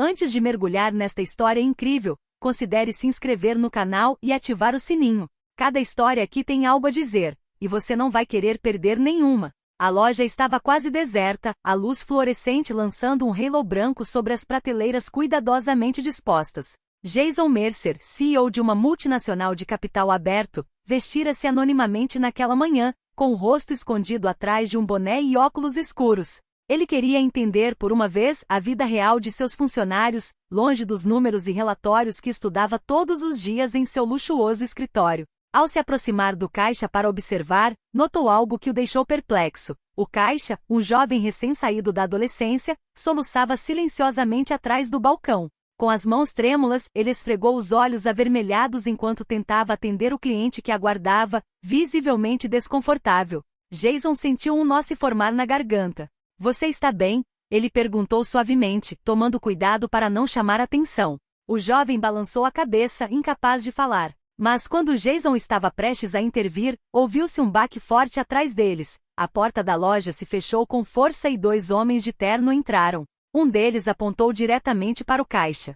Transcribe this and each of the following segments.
Antes de mergulhar nesta história incrível, considere se inscrever no canal e ativar o sininho. Cada história aqui tem algo a dizer, e você não vai querer perder nenhuma. A loja estava quase deserta, a luz fluorescente lançando um halo branco sobre as prateleiras cuidadosamente dispostas. Jason Mercer, CEO de uma multinacional de capital aberto, vestira-se anonimamente naquela manhã, com o rosto escondido atrás de um boné e óculos escuros. Ele queria entender por uma vez a vida real de seus funcionários, longe dos números e relatórios que estudava todos os dias em seu luxuoso escritório. Ao se aproximar do caixa para observar, notou algo que o deixou perplexo. O caixa, um jovem recém-saído da adolescência, soluçava silenciosamente atrás do balcão. Com as mãos trêmulas, ele esfregou os olhos avermelhados enquanto tentava atender o cliente que aguardava, visivelmente desconfortável. Jason sentiu um nó se formar na garganta. "Você está bem?" ele perguntou suavemente, tomando cuidado para não chamar atenção. O jovem balançou a cabeça, incapaz de falar. Mas quando Jason estava prestes a intervir, ouviu-se um baque forte atrás deles. A porta da loja se fechou com força e dois homens de terno entraram. Um deles apontou diretamente para o caixa.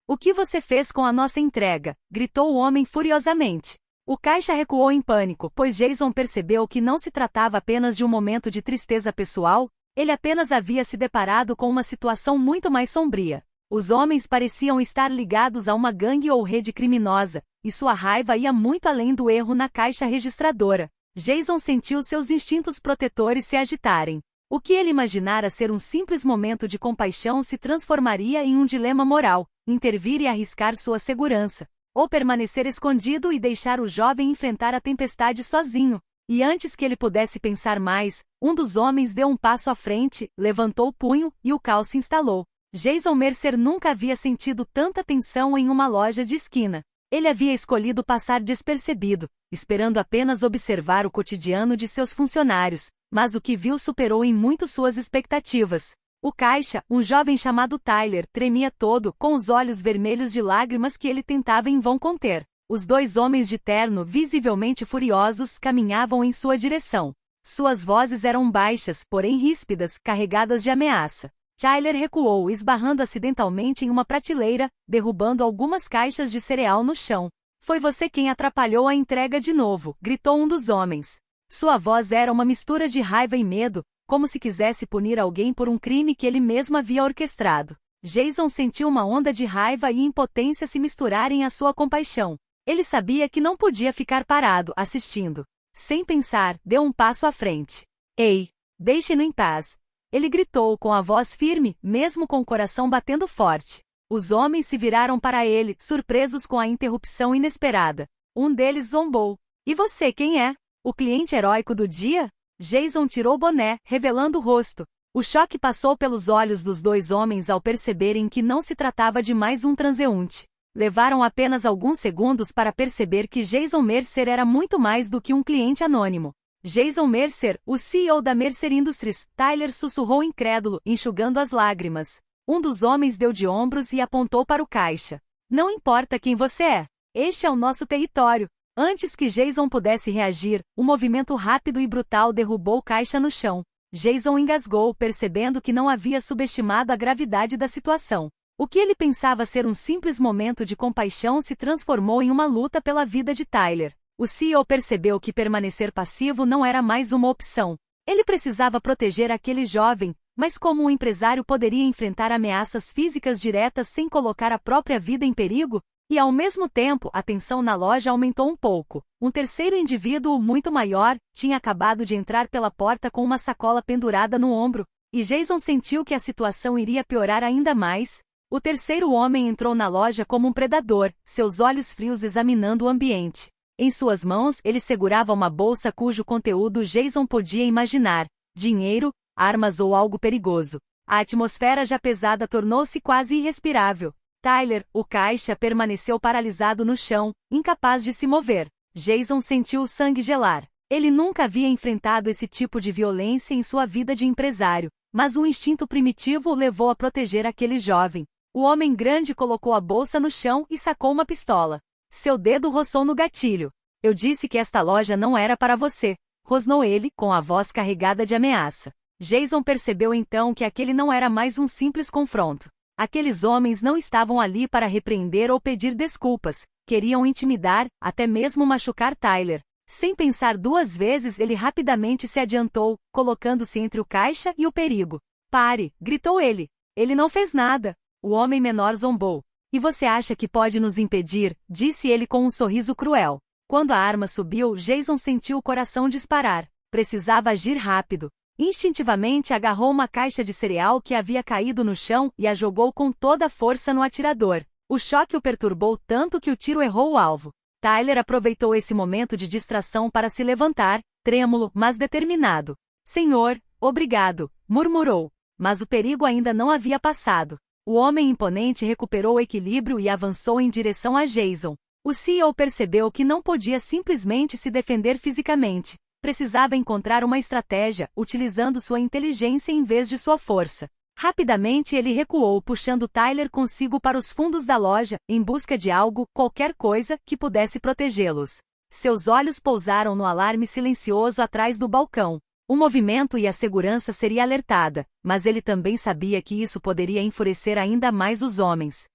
O que você fez com a nossa entrega?" gritou o homem furiosamente. O caixa recuou em pânico, pois Jason percebeu que não se tratava apenas de um momento de tristeza pessoal, ele apenas havia se deparado com uma situação muito mais sombria. Os homens pareciam estar ligados a uma gangue ou rede criminosa, e sua raiva ia muito além do erro na caixa registradora. Jason sentiu seus instintos protetores se agitarem. O que ele imaginara ser um simples momento de compaixão se transformaria em um dilema moral: intervir e arriscar sua segurança, ou permanecer escondido e deixar o jovem enfrentar a tempestade sozinho. E antes que ele pudesse pensar mais, um dos homens deu um passo à frente, levantou o punho, e o caos se instalou. Jason Mercer nunca havia sentido tanta tensão em uma loja de esquina. Ele havia escolhido passar despercebido, esperando apenas observar o cotidiano de seus funcionários, mas o que viu superou em muito suas expectativas. O caixa, um jovem chamado Tyler, tremia todo, com os olhos vermelhos de lágrimas que ele tentava em vão conter. Os dois homens de terno, visivelmente furiosos, caminhavam em sua direção. Suas vozes eram baixas, porém ríspidas, carregadas de ameaça. Tyler recuou, esbarrando acidentalmente em uma prateleira, derrubando algumas caixas de cereal no chão. "Foi você quem atrapalhou a entrega de novo", gritou um dos homens. Sua voz era uma mistura de raiva e medo, como se quisesse punir alguém por um crime que ele mesmo havia orquestrado. Jason sentiu uma onda de raiva e impotência se misturarem à sua compaixão. Ele sabia que não podia ficar parado, assistindo. Sem pensar, deu um passo à frente. "Ei, deixe-no em paz", ele gritou com a voz firme, mesmo com o coração batendo forte. Os homens se viraram para ele, surpresos com a interrupção inesperada. Um deles zombou. "E você quem é? O cliente heróico do dia?" Jason tirou o boné, revelando o rosto. O choque passou pelos olhos dos dois homens ao perceberem que não se tratava de mais um transeunte. Levaram apenas alguns segundos para perceber que Jason Mercer era muito mais do que um cliente anônimo. "Jason Mercer, o CEO da Mercer Industries", Tyler sussurrou incrédulo, enxugando as lágrimas. Um dos homens deu de ombros e apontou para o caixa. "Não importa quem você é. Este é o nosso território." Antes que Jason pudesse reagir, um movimento rápido e brutal derrubou o caixa no chão. Jason engasgou, percebendo que não havia subestimado a gravidade da situação. O que ele pensava ser um simples momento de compaixão se transformou em uma luta pela vida de Tyler. O CEO percebeu que permanecer passivo não era mais uma opção. Ele precisava proteger aquele jovem, mas como um empresário poderia enfrentar ameaças físicas diretas sem colocar a própria vida em perigo? E ao mesmo tempo, a tensão na loja aumentou um pouco. Um terceiro indivíduo, muito maior, tinha acabado de entrar pela porta com uma sacola pendurada no ombro, e Jason sentiu que a situação iria piorar ainda mais. O terceiro homem entrou na loja como um predador, seus olhos frios examinando o ambiente. Em suas mãos, ele segurava uma bolsa cujo conteúdo Jason podia imaginar: dinheiro, armas ou algo perigoso. A atmosfera já pesada tornou-se quase irrespirável. Tyler, o caixa, permaneceu paralisado no chão, incapaz de se mover. Jason sentiu o sangue gelar. Ele nunca havia enfrentado esse tipo de violência em sua vida de empresário, mas um instinto primitivo o levou a proteger aquele jovem. O homem grande colocou a bolsa no chão e sacou uma pistola. Seu dedo roçou no gatilho. "Eu disse que esta loja não era para você", rosnou ele, com a voz carregada de ameaça. Jason percebeu então que aquele não era mais um simples confronto. Aqueles homens não estavam ali para repreender ou pedir desculpas, queriam intimidar, até mesmo machucar Tyler. Sem pensar duas vezes, ele rapidamente se adiantou, colocando-se entre o caixa e o perigo. Pare, gritou ele. Ele não fez nada. O homem menor zombou. E você acha que pode nos impedir? Disse ele com um sorriso cruel. Quando a arma subiu, Jason sentiu o coração disparar. Precisava agir rápido. Instintivamente agarrou uma caixa de cereal que havia caído no chão e a jogou com toda a força no atirador. O choque o perturbou tanto que o tiro errou o alvo. Tyler aproveitou esse momento de distração para se levantar, trêmulo, mas determinado. Senhor, obrigado, murmurou. Mas o perigo ainda não havia passado. O homem imponente recuperou o equilíbrio e avançou em direção a Jason. O CEO percebeu que não podia simplesmente se defender fisicamente. Precisava encontrar uma estratégia, utilizando sua inteligência em vez de sua força. Rapidamente ele recuou, puxando Tyler consigo para os fundos da loja, em busca de algo, qualquer coisa, que pudesse protegê-los. Seus olhos pousaram no alarme silencioso atrás do balcão. O movimento e a segurança seria alertada, mas ele também sabia que isso poderia enfurecer ainda mais os homens.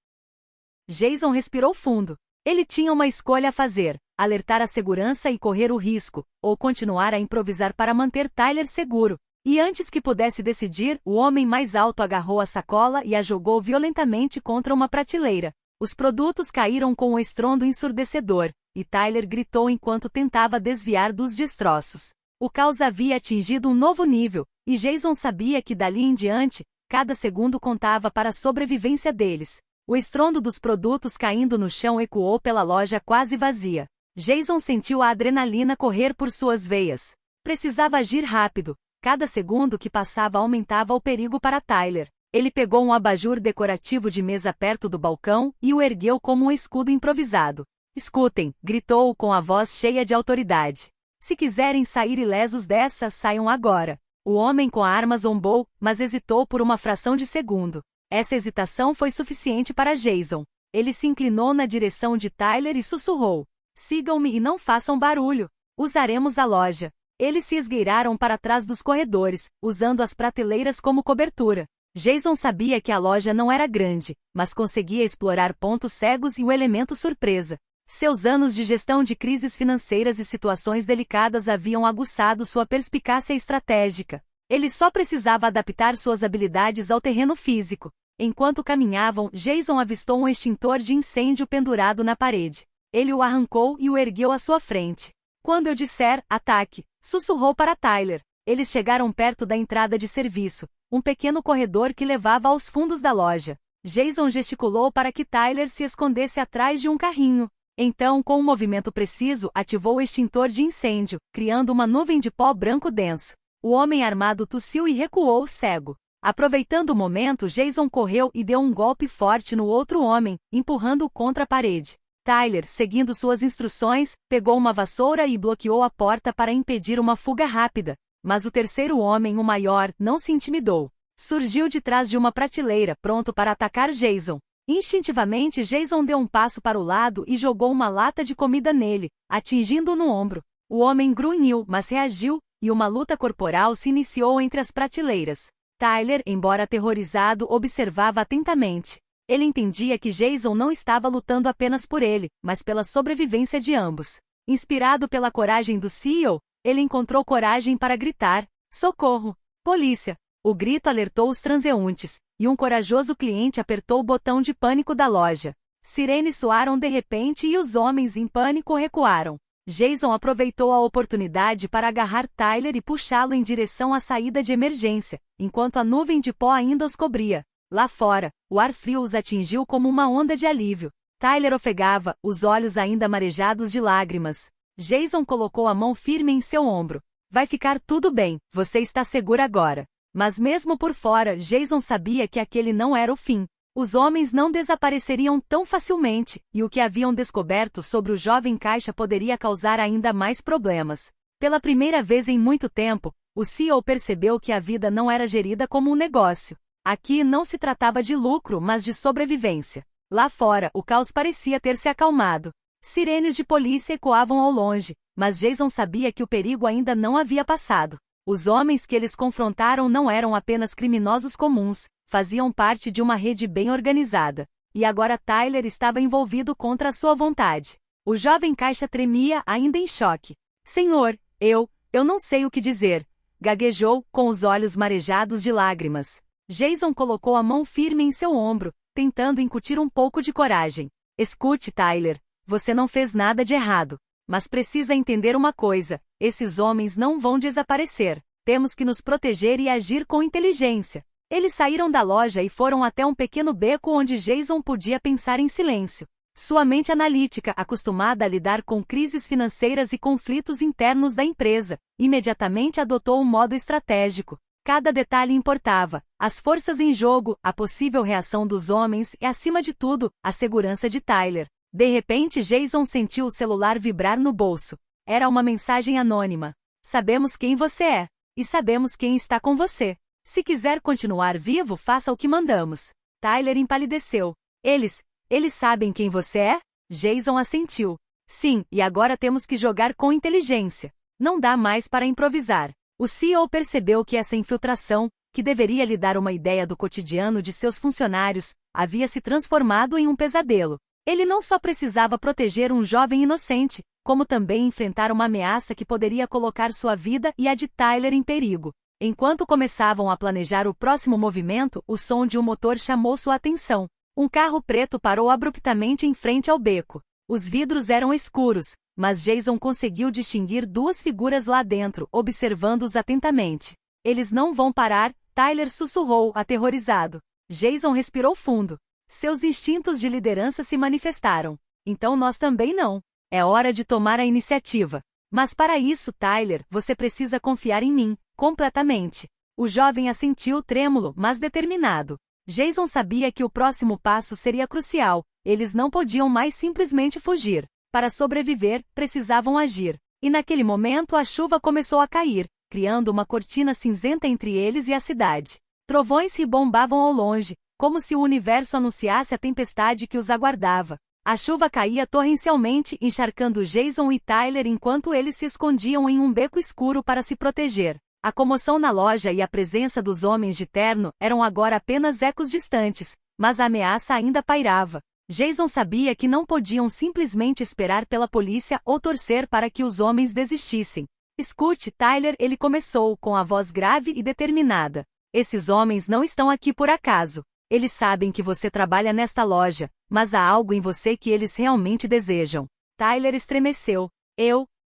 Jason respirou fundo. Ele tinha uma escolha a fazer: alertar a segurança e correr o risco, ou continuar a improvisar para manter Tyler seguro. E antes que pudesse decidir, o homem mais alto agarrou a sacola e a jogou violentamente contra uma prateleira. Os produtos caíram com um estrondo ensurdecedor, e Tyler gritou enquanto tentava desviar dos destroços. O caos havia atingido um novo nível, e Jason sabia que dali em diante, cada segundo contava para a sobrevivência deles. O estrondo dos produtos caindo no chão ecoou pela loja quase vazia. Jason sentiu a adrenalina correr por suas veias. Precisava agir rápido. Cada segundo que passava aumentava o perigo para Tyler. Ele pegou um abajur decorativo de mesa perto do balcão e o ergueu como um escudo improvisado. Escutem, gritou com a voz cheia de autoridade. Se quiserem sair ilesos dessa, saiam agora. O homem com a arma zombou, mas hesitou por uma fração de segundo. Essa hesitação foi suficiente para Jason. Ele se inclinou na direção de Tyler e sussurrou: sigam-me e não façam barulho. Usaremos a loja. Eles se esgueiraram para trás dos corredores, usando as prateleiras como cobertura. Jason sabia que a loja não era grande, mas conseguia explorar pontos cegos e o elemento surpresa. Seus anos de gestão de crises financeiras e situações delicadas haviam aguçado sua perspicácia estratégica. Ele só precisava adaptar suas habilidades ao terreno físico. Enquanto caminhavam, Jason avistou um extintor de incêndio pendurado na parede. Ele o arrancou e o ergueu à sua frente. Quando eu disser, ataque, sussurrou para Tyler. Eles chegaram perto da entrada de serviço, um pequeno corredor que levava aos fundos da loja. Jason gesticulou para que Tyler se escondesse atrás de um carrinho. Então, com um movimento preciso, ativou o extintor de incêndio, criando uma nuvem de pó branco denso. O homem armado tossiu e recuou cego. Aproveitando o momento, Jason correu e deu um golpe forte no outro homem, empurrando-o contra a parede. Tyler, seguindo suas instruções, pegou uma vassoura e bloqueou a porta para impedir uma fuga rápida. Mas o terceiro homem, o maior, não se intimidou. Surgiu de trás de uma prateleira, pronto para atacar Jason. Instintivamente, Jason deu um passo para o lado e jogou uma lata de comida nele, atingindo-o no ombro. O homem grunhiu, mas reagiu, e uma luta corporal se iniciou entre as prateleiras. Tyler, embora aterrorizado, observava atentamente. Ele entendia que Jason não estava lutando apenas por ele, mas pela sobrevivência de ambos. Inspirado pela coragem do CEO, ele encontrou coragem para gritar: socorro! Polícia! O grito alertou os transeuntes, e um corajoso cliente apertou o botão de pânico da loja. Sirenes soaram de repente e os homens em pânico recuaram. Jason aproveitou a oportunidade para agarrar Tyler e puxá-lo em direção à saída de emergência, enquanto a nuvem de pó ainda os cobria. Lá fora, o ar frio os atingiu como uma onda de alívio. Tyler ofegava, os olhos ainda marejados de lágrimas. Jason colocou a mão firme em seu ombro. Vai ficar tudo bem, você está seguro agora. Mas mesmo por fora, Jason sabia que aquele não era o fim. Os homens não desapareceriam tão facilmente, e o que haviam descoberto sobre o jovem caixa poderia causar ainda mais problemas. Pela primeira vez em muito tempo, o CEO percebeu que a vida não era gerida como um negócio. Aqui não se tratava de lucro, mas de sobrevivência. Lá fora, o caos parecia ter se acalmado. Sirenes de polícia ecoavam ao longe, mas Jason sabia que o perigo ainda não havia passado. Os homens que eles confrontaram não eram apenas criminosos comuns, faziam parte de uma rede bem organizada. E agora Tyler estava envolvido contra a sua vontade. O jovem caixa tremia, ainda em choque. Senhor, eu não sei o que dizer. Gaguejou, com os olhos marejados de lágrimas. Jason colocou a mão firme em seu ombro, tentando incutir um pouco de coragem. Escute, Tyler. Você não fez nada de errado. Mas precisa entender uma coisa: esses homens não vão desaparecer. Temos que nos proteger e agir com inteligência. Eles saíram da loja e foram até um pequeno beco onde Jason podia pensar em silêncio. Sua mente analítica, acostumada a lidar com crises financeiras e conflitos internos da empresa, imediatamente adotou um modo estratégico. Cada detalhe importava: as forças em jogo, a possível reação dos homens e, acima de tudo, a segurança de Tyler. De repente, Jason sentiu o celular vibrar no bolso. Era uma mensagem anônima. Sabemos quem você é. E sabemos quem está com você. Se quiser continuar vivo, faça o que mandamos. Tyler empalideceu. Eles sabem quem você é? Jason assentiu. Sim, e agora temos que jogar com inteligência. Não dá mais para improvisar. O CEO percebeu que essa infiltração, que deveria lhe dar uma ideia do cotidiano de seus funcionários, havia se transformado em um pesadelo. Ele não só precisava proteger um jovem inocente, como também enfrentar uma ameaça que poderia colocar sua vida e a de Tyler em perigo. Enquanto começavam a planejar o próximo movimento, o som de um motor chamou sua atenção. Um carro preto parou abruptamente em frente ao beco. Os vidros eram escuros, mas Jason conseguiu distinguir duas figuras lá dentro, observando-os atentamente. Eles não vão parar, Tyler sussurrou, aterrorizado. Jason respirou fundo. Seus instintos de liderança se manifestaram. Então nós também não. É hora de tomar a iniciativa. Mas para isso, Tyler, você precisa confiar em mim, completamente. O jovem assentiu trêmulo, mas determinado. Jason sabia que o próximo passo seria crucial. Eles não podiam mais simplesmente fugir. Para sobreviver, precisavam agir. E naquele momento a chuva começou a cair, criando uma cortina cinzenta entre eles e a cidade. Trovões ribombavam ao longe, como se o universo anunciasse a tempestade que os aguardava. A chuva caía torrencialmente, encharcando Jason e Tyler enquanto eles se escondiam em um beco escuro para se proteger. A comoção na loja e a presença dos homens de terno eram agora apenas ecos distantes, mas a ameaça ainda pairava. Jason sabia que não podiam simplesmente esperar pela polícia ou torcer para que os homens desistissem. Escute, Tyler, ele começou, com a voz grave e determinada. Esses homens não estão aqui por acaso. Eles sabem que você trabalha nesta loja, mas há algo em você que eles realmente desejam. Tyler estremeceu.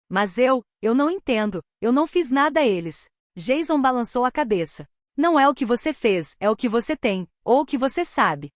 Mas eu não entendo. Eu não fiz nada a eles. Jason balançou a cabeça. Não é o que você fez, é o que você tem, ou o que você sabe.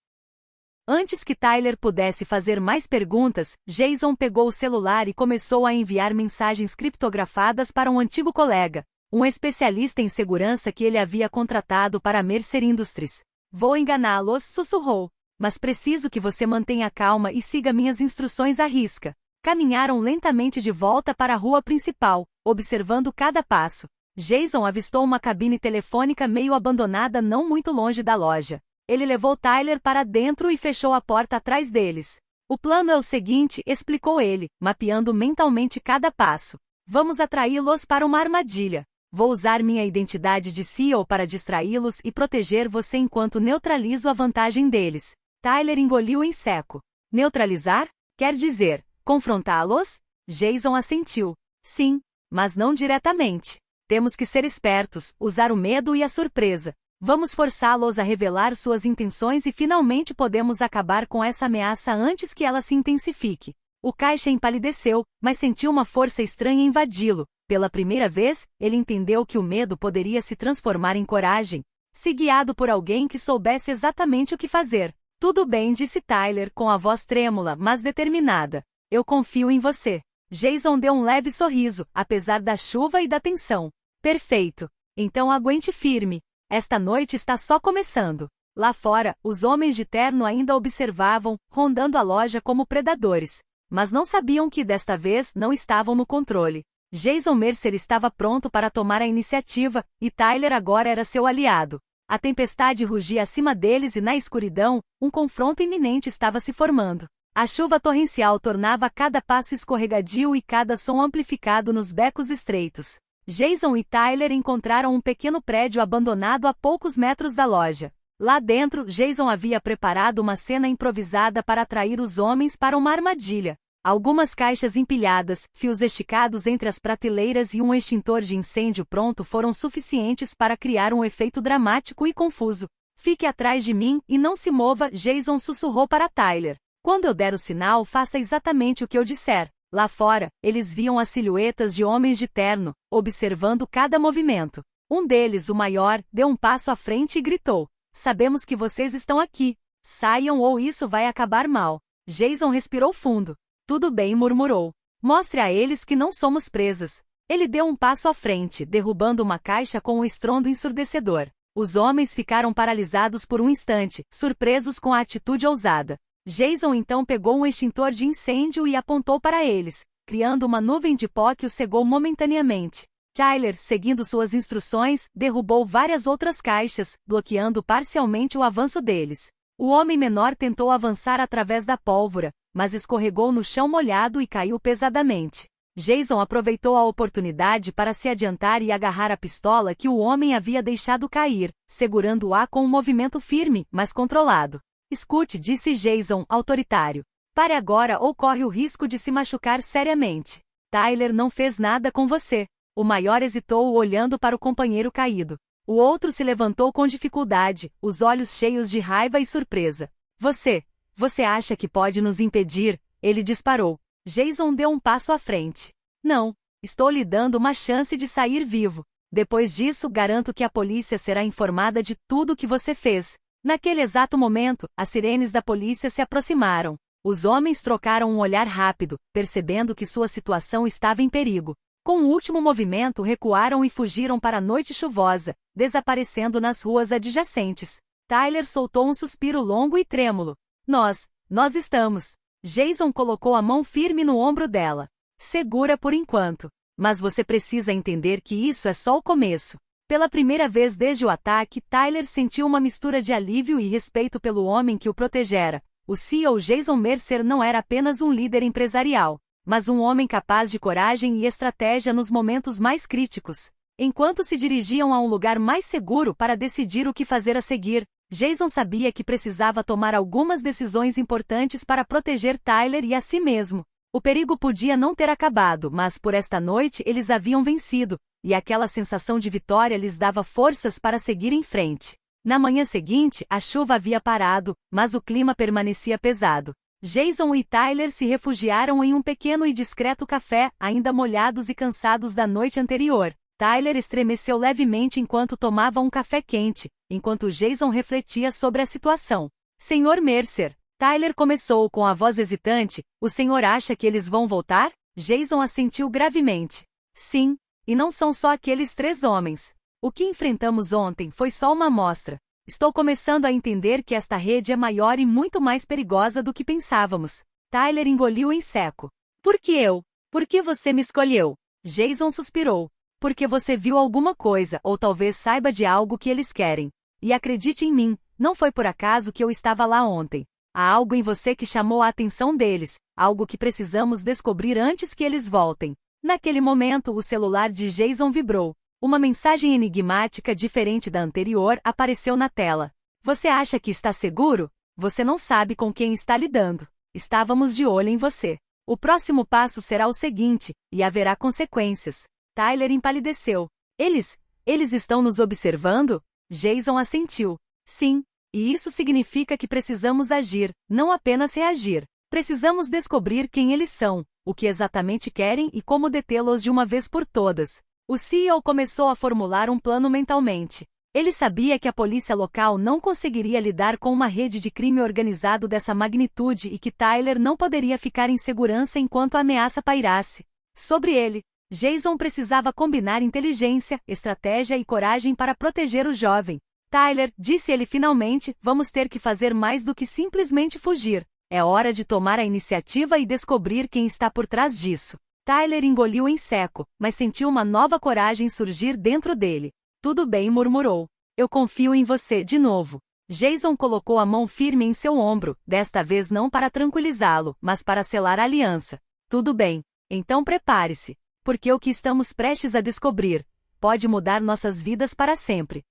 Antes que Tyler pudesse fazer mais perguntas, Jason pegou o celular e começou a enviar mensagens criptografadas para um antigo colega, um especialista em segurança que ele havia contratado para a Mercer Industries. Vou enganá-los, sussurrou. Mas preciso que você mantenha calma e siga minhas instruções à risca. Caminharam lentamente de volta para a rua principal, observando cada passo. Jason avistou uma cabine telefônica meio abandonada não muito longe da loja. Ele levou Tyler para dentro e fechou a porta atrás deles. O plano é o seguinte, explicou ele, mapeando mentalmente cada passo. Vamos atraí-los para uma armadilha. Vou usar minha identidade de CEO para distraí-los e proteger você enquanto neutralizo a vantagem deles. Tyler engoliu em seco. Neutralizar? Quer dizer, confrontá-los? Jason assentiu. Sim, mas não diretamente. Temos que ser espertos, usar o medo e a surpresa. Vamos forçá-los a revelar suas intenções e finalmente podemos acabar com essa ameaça antes que ela se intensifique. O caixa empalideceu, mas sentiu uma força estranha invadi-lo. Pela primeira vez, ele entendeu que o medo poderia se transformar em coragem, se guiado por alguém que soubesse exatamente o que fazer. Tudo bem, disse Tyler com a voz trêmula, mas determinada. Eu confio em você. Jason deu um leve sorriso, apesar da chuva e da tensão. Perfeito. Então aguente firme. Esta noite está só começando. Lá fora, os homens de terno ainda observavam, rondando a loja como predadores. Mas não sabiam que desta vez não estavam no controle. Jason Mercer estava pronto para tomar a iniciativa, e Tyler agora era seu aliado. A tempestade rugia acima deles e na escuridão, um confronto iminente estava se formando. A chuva torrencial tornava cada passo escorregadio e cada som amplificado nos becos estreitos. Jason e Tyler encontraram um pequeno prédio abandonado a poucos metros da loja. Lá dentro, Jason havia preparado uma cena improvisada para atrair os homens para uma armadilha. Algumas caixas empilhadas, fios esticados entre as prateleiras e um extintor de incêndio pronto foram suficientes para criar um efeito dramático e confuso. Fique atrás de mim e não se mova, Jason sussurrou para Tyler. Quando eu der o sinal, faça exatamente o que eu disser. Lá fora, eles viam as silhuetas de homens de terno, observando cada movimento. Um deles, o maior, deu um passo à frente e gritou: "Sabemos que vocês estão aqui. Saiam ou isso vai acabar mal." Jason respirou fundo. "Tudo bem", murmurou. "Mostre a eles que não somos presas." Ele deu um passo à frente, derrubando uma caixa com um estrondo ensurdecedor. Os homens ficaram paralisados por um instante, surpresos com a atitude ousada. Jason então pegou um extintor de incêndio e apontou para eles, criando uma nuvem de pó que os cegou momentaneamente. Tyler, seguindo suas instruções, derrubou várias outras caixas, bloqueando parcialmente o avanço deles. O homem menor tentou avançar através da pólvora, mas escorregou no chão molhado e caiu pesadamente. Jason aproveitou a oportunidade para se adiantar e agarrar a pistola que o homem havia deixado cair, segurando-a com um movimento firme, mas controlado. "Escute", disse Jason, autoritário. "Pare agora ou corre o risco de se machucar seriamente. Tyler não fez nada com você." O maior hesitou olhando para o companheiro caído. O outro se levantou com dificuldade, os olhos cheios de raiva e surpresa. Você acha que pode nos impedir?" Ele disparou. Jason deu um passo à frente. "Não. Estou lhe dando uma chance de sair vivo. Depois disso, garanto que a polícia será informada de tudo o que você fez." Naquele exato momento, as sirenes da polícia se aproximaram. Os homens trocaram um olhar rápido, percebendo que sua situação estava em perigo. Com o último movimento, recuaram e fugiram para a noite chuvosa, desaparecendo nas ruas adjacentes. Tyler soltou um suspiro longo e trêmulo. Nós estamos." Jason colocou a mão firme no ombro dela. "Segura por enquanto. Mas você precisa entender que isso é só o começo." Pela primeira vez desde o ataque, Tyler sentiu uma mistura de alívio e respeito pelo homem que o protegera. O CEO Jason Mercer não era apenas um líder empresarial, mas um homem capaz de coragem e estratégia nos momentos mais críticos. Enquanto se dirigiam a um lugar mais seguro para decidir o que fazer a seguir, Jason sabia que precisava tomar algumas decisões importantes para proteger Tyler e a si mesmo. O perigo podia não ter acabado, mas por esta noite eles haviam vencido, e aquela sensação de vitória lhes dava forças para seguir em frente. Na manhã seguinte, a chuva havia parado, mas o clima permanecia pesado. Jason e Tyler se refugiaram em um pequeno e discreto café, ainda molhados e cansados da noite anterior. Tyler estremeceu levemente enquanto tomava um café quente, enquanto Jason refletia sobre a situação. "Senhor Mercer", Tyler começou com a voz hesitante, "o senhor acha que eles vão voltar?" Jason assentiu gravemente. "Sim. E não são só aqueles 3 homens. O que enfrentamos ontem foi só uma amostra. Estou começando a entender que esta rede é maior e muito mais perigosa do que pensávamos." Tyler engoliu em seco. "Por que eu? Por que você me escolheu?" Jason suspirou. "Porque você viu alguma coisa, ou talvez saiba de algo que eles querem. E acredite em mim, não foi por acaso que eu estava lá ontem. Há algo em você que chamou a atenção deles, algo que precisamos descobrir antes que eles voltem." Naquele momento, o celular de Jason vibrou. Uma mensagem enigmática diferente da anterior apareceu na tela. "Você acha que está seguro? Você não sabe com quem está lidando. Estávamos de olho em você. O próximo passo será o seguinte, e haverá consequências." Tyler empalideceu. Eles estão nos observando?" Jason assentiu. "Sim. E isso significa que precisamos agir, não apenas reagir. Precisamos descobrir quem eles são, o que exatamente querem e como detê-los de uma vez por todas." O CEO começou a formular um plano mentalmente. Ele sabia que a polícia local não conseguiria lidar com uma rede de crime organizado dessa magnitude e que Tyler não poderia ficar em segurança enquanto a ameaça pairasse sobre ele. Jason precisava combinar inteligência, estratégia e coragem para proteger o jovem. "Tyler", disse ele finalmente, "vamos ter que fazer mais do que simplesmente fugir. É hora de tomar a iniciativa e descobrir quem está por trás disso." Tyler engoliu em seco, mas sentiu uma nova coragem surgir dentro dele. "Tudo bem", murmurou. "Eu confio em você de novo." Jason colocou a mão firme em seu ombro, desta vez não para tranquilizá-lo, mas para selar a aliança. "Tudo bem. Então prepare-se. Porque o que estamos prestes a descobrir pode mudar nossas vidas para sempre."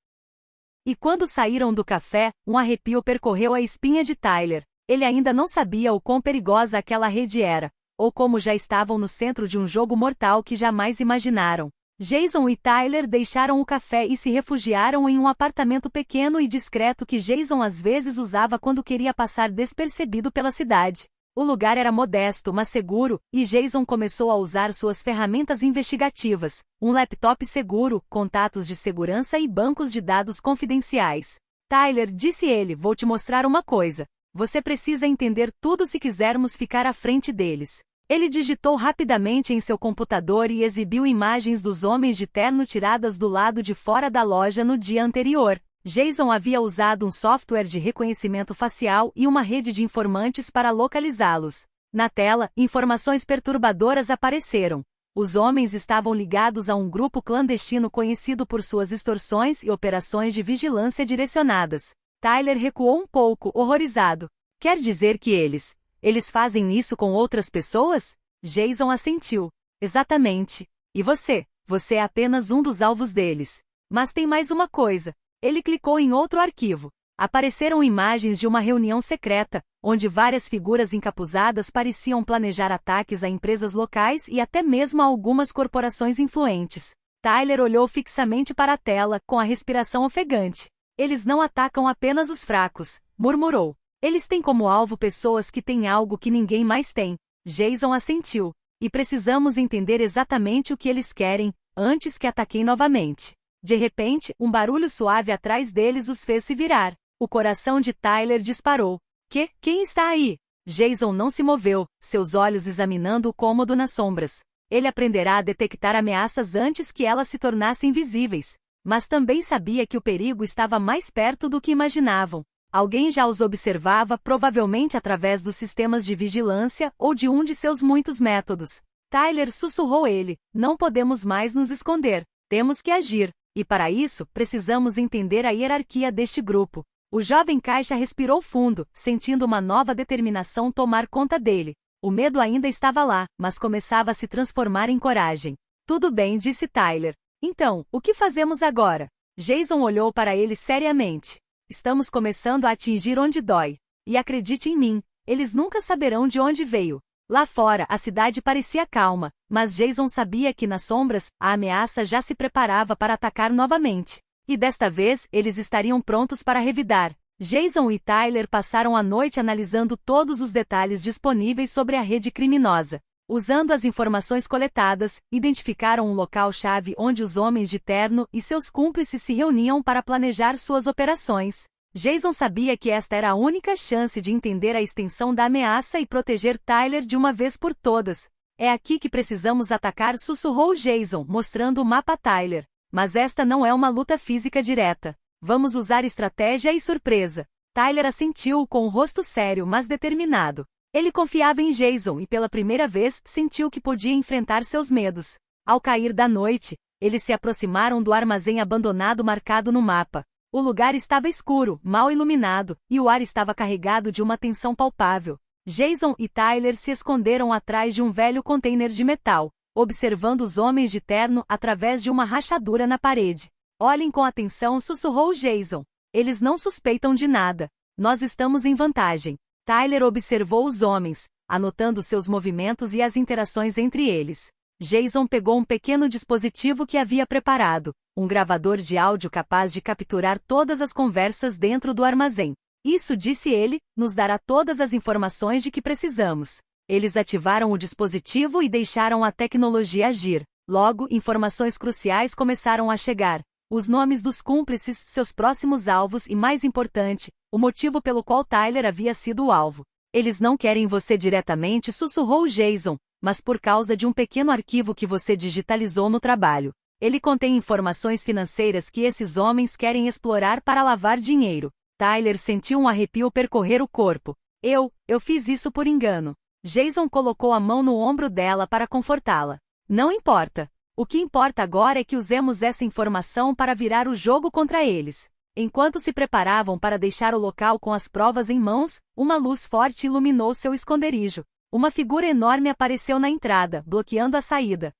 E quando saíram do café, um arrepio percorreu a espinha de Tyler. Ele ainda não sabia o quão perigosa aquela rede era, ou como já estavam no centro de um jogo mortal que jamais imaginaram. Jason e Tyler deixaram o café e se refugiaram em um apartamento pequeno e discreto que Jason às vezes usava quando queria passar despercebido pela cidade. O lugar era modesto, mas seguro, e Jason começou a usar suas ferramentas investigativas, um laptop seguro, contatos de segurança e bancos de dados confidenciais. Tyler, disse ele, vou te mostrar uma coisa. Você precisa entender tudo se quisermos ficar à frente deles. Ele digitou rapidamente em seu computador e exibiu imagens dos homens de terno tiradas do lado de fora da loja no dia anterior. Jason havia usado um software de reconhecimento facial e uma rede de informantes para localizá-los. Na tela, informações perturbadoras apareceram. Os homens estavam ligados a um grupo clandestino conhecido por suas extorsões e operações de vigilância direcionadas. Tyler recuou um pouco, horrorizado. Quer dizer que eles fazem isso com outras pessoas? Jason assentiu. Exatamente. E você? Você é apenas um dos alvos deles. Mas tem mais uma coisa. Ele clicou em outro arquivo. Apareceram imagens de uma reunião secreta, onde várias figuras encapuzadas pareciam planejar ataques a empresas locais e até mesmo a algumas corporações influentes. Tyler olhou fixamente para a tela, com a respiração ofegante. Eles não atacam apenas os fracos, murmurou. Eles têm como alvo pessoas que têm algo que ninguém mais tem. Jason assentiu. E precisamos entender exatamente o que eles querem, antes que ataquem novamente. De repente, um barulho suave atrás deles os fez se virar. O coração de Tyler disparou. Quem está aí? Jason não se moveu, seus olhos examinando o cômodo nas sombras. Ele aprenderá a detectar ameaças antes que elas se tornassem visíveis. Mas também sabia que o perigo estava mais perto do que imaginavam. Alguém já os observava, provavelmente através dos sistemas de vigilância ou de um de seus muitos métodos. Tyler, sussurrou ele, não podemos mais nos esconder. Temos que agir. E para isso, precisamos entender a hierarquia deste grupo. O jovem caixa respirou fundo, sentindo uma nova determinação tomar conta dele. O medo ainda estava lá, mas começava a se transformar em coragem. Tudo bem, disse Tyler. Então, o que fazemos agora? Jason olhou para ele seriamente. Estamos começando a atingir onde dói. E acredite em mim, eles nunca saberão de onde veio. Lá fora, a cidade parecia calma, mas Jason sabia que nas sombras, a ameaça já se preparava para atacar novamente. E desta vez, eles estariam prontos para revidar. Jason e Tyler passaram a noite analisando todos os detalhes disponíveis sobre a rede criminosa. Usando as informações coletadas, identificaram um local-chave onde os homens de terno e seus cúmplices se reuniam para planejar suas operações. Jason sabia que esta era a única chance de entender a extensão da ameaça e proteger Tyler de uma vez por todas. É aqui que precisamos atacar, sussurrou Jason, mostrando o mapa a Tyler. Mas esta não é uma luta física direta. Vamos usar estratégia e surpresa. Tyler assentiu com o rosto sério, mas determinado. Ele confiava em Jason e pela primeira vez sentiu que podia enfrentar seus medos. Ao cair da noite, eles se aproximaram do armazém abandonado marcado no mapa. O lugar estava escuro, mal iluminado, e o ar estava carregado de uma tensão palpável. Jason e Tyler se esconderam atrás de um velho container de metal, observando os homens de terno através de uma rachadura na parede. Olhem com atenção, sussurrou Jason. Eles não suspeitam de nada. Nós estamos em vantagem. Tyler observou os homens, anotando seus movimentos e as interações entre eles. Jason pegou um pequeno dispositivo que havia preparado, um gravador de áudio capaz de capturar todas as conversas dentro do armazém. Isso, disse ele, nos dará todas as informações de que precisamos. Eles ativaram o dispositivo e deixaram a tecnologia agir. Logo, informações cruciais começaram a chegar. Os nomes dos cúmplices, seus próximos alvos e, mais importante, o motivo pelo qual Tyler havia sido o alvo. Eles não querem você diretamente, sussurrou Jason, mas por causa de um pequeno arquivo que você digitalizou no trabalho. Ele contém informações financeiras que esses homens querem explorar para lavar dinheiro. Tyler sentiu um arrepio percorrer o corpo. Eu fiz isso por engano. Jason colocou a mão no ombro dela para confortá-la. Não importa. O que importa agora é que usemos essa informação para virar o jogo contra eles. Enquanto se preparavam para deixar o local com as provas em mãos, uma luz forte iluminou seu esconderijo. Uma figura enorme apareceu na entrada, bloqueando a saída.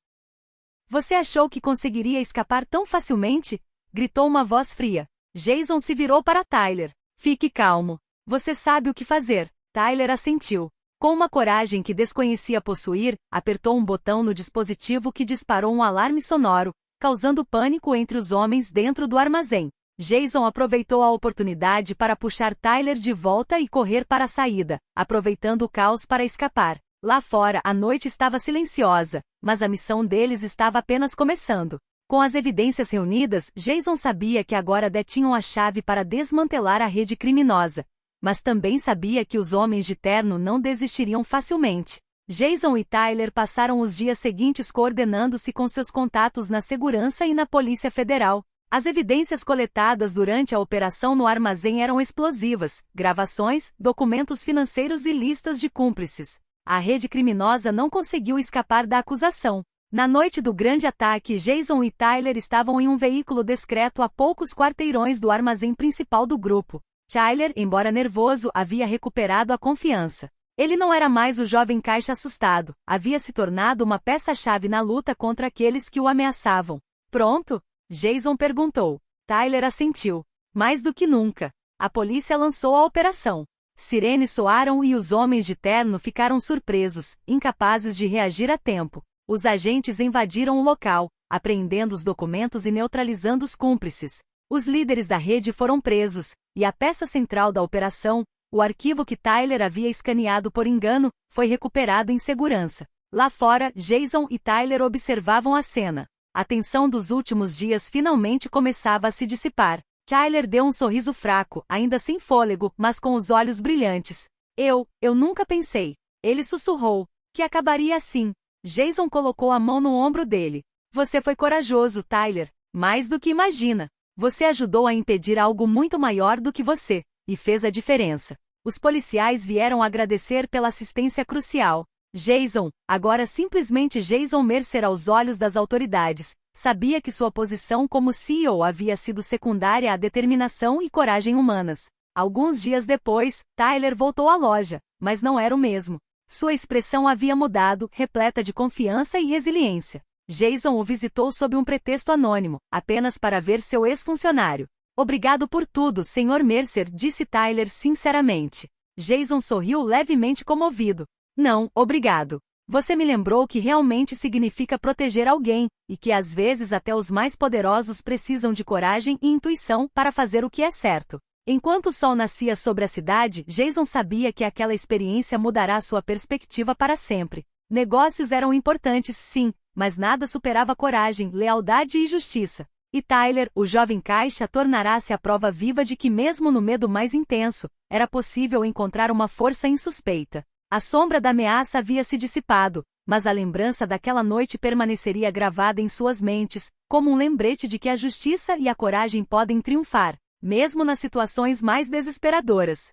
Você achou que conseguiria escapar tão facilmente? Gritou uma voz fria. Jason se virou para Tyler. Fique calmo. Você sabe o que fazer. Tyler assentiu. Com uma coragem que desconhecia possuir, apertou um botão no dispositivo que disparou um alarme sonoro, causando pânico entre os homens dentro do armazém. Jason aproveitou a oportunidade para puxar Tyler de volta e correr para a saída, aproveitando o caos para escapar. Lá fora, a noite estava silenciosa, mas a missão deles estava apenas começando. Com as evidências reunidas, Jason sabia que agora detinham a chave para desmantelar a rede criminosa. Mas também sabia que os homens de terno não desistiriam facilmente. Jason e Tyler passaram os dias seguintes coordenando-se com seus contatos na segurança e na Polícia Federal. As evidências coletadas durante a operação no armazém eram explosivas: gravações, documentos financeiros e listas de cúmplices. A rede criminosa não conseguiu escapar da acusação. Na noite do grande ataque, Jason e Tyler estavam em um veículo discreto a poucos quarteirões do armazém principal do grupo. Tyler, embora nervoso, havia recuperado a confiança. Ele não era mais o jovem caixa assustado, havia se tornado uma peça-chave na luta contra aqueles que o ameaçavam. Pronto? Jason perguntou. Tyler assentiu. Mais do que nunca. A polícia lançou a operação. Sirenes soaram e os homens de terno ficaram surpresos, incapazes de reagir a tempo. Os agentes invadiram o local, apreendendo os documentos e neutralizando os cúmplices. Os líderes da rede foram presos, e a peça central da operação, o arquivo que Tyler havia escaneado por engano, foi recuperado em segurança. Lá fora, Jason e Tyler observavam a cena. A tensão dos últimos dias finalmente começava a se dissipar. Tyler deu um sorriso fraco, ainda sem fôlego, mas com os olhos brilhantes. Eu nunca pensei. Ele sussurrou. Que acabaria assim. Jason colocou a mão no ombro dele. Você foi corajoso, Tyler. Mais do que imagina. Você ajudou a impedir algo muito maior do que você, e fez a diferença. Os policiais vieram agradecer pela assistência crucial. Jason, agora simplesmente Jason Mercer aos olhos das autoridades, sabia que sua posição como CEO havia sido secundária à determinação e coragem humanas. Alguns dias depois, Tyler voltou à loja, mas não era o mesmo. Sua expressão havia mudado, repleta de confiança e resiliência. Jason o visitou sob um pretexto anônimo, apenas para ver seu ex-funcionário. Obrigado por tudo, Sr. Mercer, disse Tyler sinceramente. Jason sorriu levemente comovido. Não, obrigado. Você me lembrou que realmente significa proteger alguém, e que às vezes até os mais poderosos precisam de coragem e intuição para fazer o que é certo. Enquanto o sol nascia sobre a cidade, Jason sabia que aquela experiência mudará sua perspectiva para sempre. Negócios eram importantes, sim, mas nada superava coragem, lealdade e justiça. E Tyler, o jovem caixa, tornará-se a prova viva de que mesmo no medo mais intenso, era possível encontrar uma força insuspeita. A sombra da ameaça havia se dissipado, mas a lembrança daquela noite permaneceria gravada em suas mentes, como um lembrete de que a justiça e a coragem podem triunfar, mesmo nas situações mais desesperadoras.